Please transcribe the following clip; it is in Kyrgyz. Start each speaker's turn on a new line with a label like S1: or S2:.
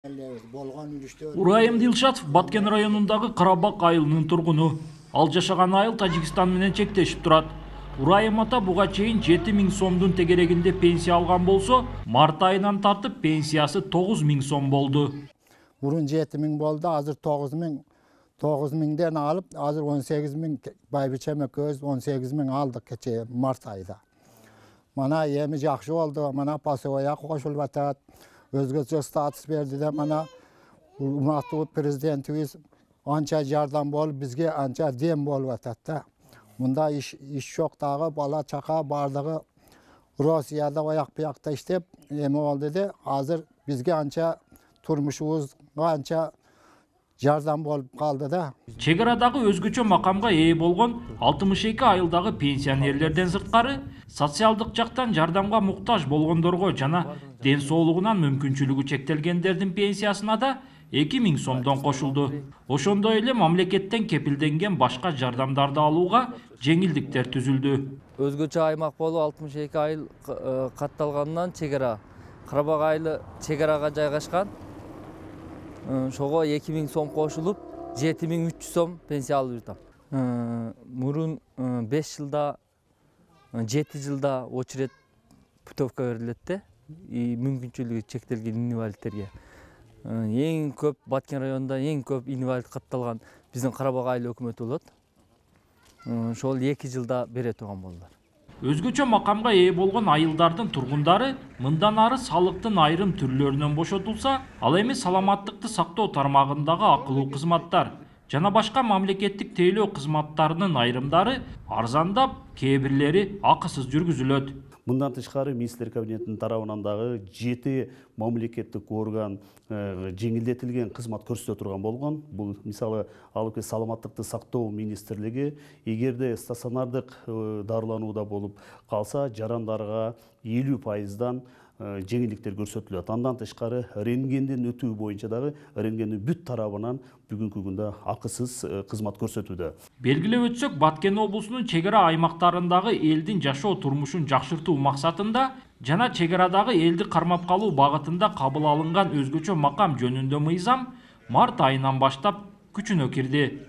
S1: Урайым Дилшатов Баткен районундагы Карабак айылынын тургуну. Ал жашаган айыл Тажикстан менен чектешип турат. Урайым ата буга чейин 7000 сомдун тегерегинде пенсия алган болсо, март айынан тартып пенсиясы 9000 сом болду.
S2: Burun 7000 boldu, hazır 9000'den alıp, hazır 18000 baybiçeme köz 18000 aldık keçe mart ayda. Mana yemi жақшы oldu, mana pasoya koşulup atat, özgöçe status berdi de mana Urmatlı prezidentimiz ança yardım bol, bizge ança dem bol atat da. Bunda iş çok dağı, bala çaka bardağı Rusya'da ayak iştep, yemi oldu de, hazır bizge ança turmuşumuz ança yardım bol kaldı da.
S1: Чегарадагы өзгөчө макамга ээ болгон 62 айылдагы пенсионерлерден сырткары социалдык жактан жардамга муктаж болгондорго жана ден соолугунан мүмкүнчүлүгү чектелгендердин пенсиясына да 2000 сомдон кошулду. Ошондой эле мамлекеттен кепилденген башка жардамдарды алууга жеңилдиктер түзүлдү.
S3: Өзгөчө аймак болуп 62 айыл катталганынан чегара Карабак айылы чегарага жайгашкан. Шого 2000 сом кошулуп 7300 сом пенсия алып жатам. Мурун 5 жылда 7 жылда очерет путевка берилет да, мүмкүнчүлүгү чектелген инвалидтерге. Эң көп Баткен районунда эң көп инвалид катталган биздин Карабак айыл өкмөтү болот. Ошол 2 жылда бере турган болдулар.
S1: Өзгөчө макамга ээ болгон айылдардын тургундары мындан ары салыктын айрым түрлөрүнөн бошотулса, ал эми саламаттыкты сактоо тармагындагы акылуу кызматтар жана башка мамлекеттик тейлөө кызматтарынын айрымдары арзандап, кээ бирлери акысыз жүргүзүлөт.
S4: Bundan tышкары министрлер кабинетinin тарабынан дагы 7 мамлекеттик орган жеңилдетилген кызмат көрсөтө турган болгон. Бул мисалы алып саламаттыкты сактоо министрлиги эгерде стационардык дарыланууда болуп калса, жарандарга 50%дан жеңилдиктер көрсөтүлөт. Андан тышкары рентгенден өтүү боюнча дагы рентгендин бүт тарабынан бүгүнкү күндө акысыз кызмат көрсөтүүдө.
S1: Белгилеп өтсөк, Баткен облусунун чегара аймактарындагы элдин жашоо турмушун жакшыртуу максатында жана чегарадагы элди кармап калуу багытында кабыл алынган өзгөчө макам жөнүндө мыйзам март айынан баштап күчүнө кирди.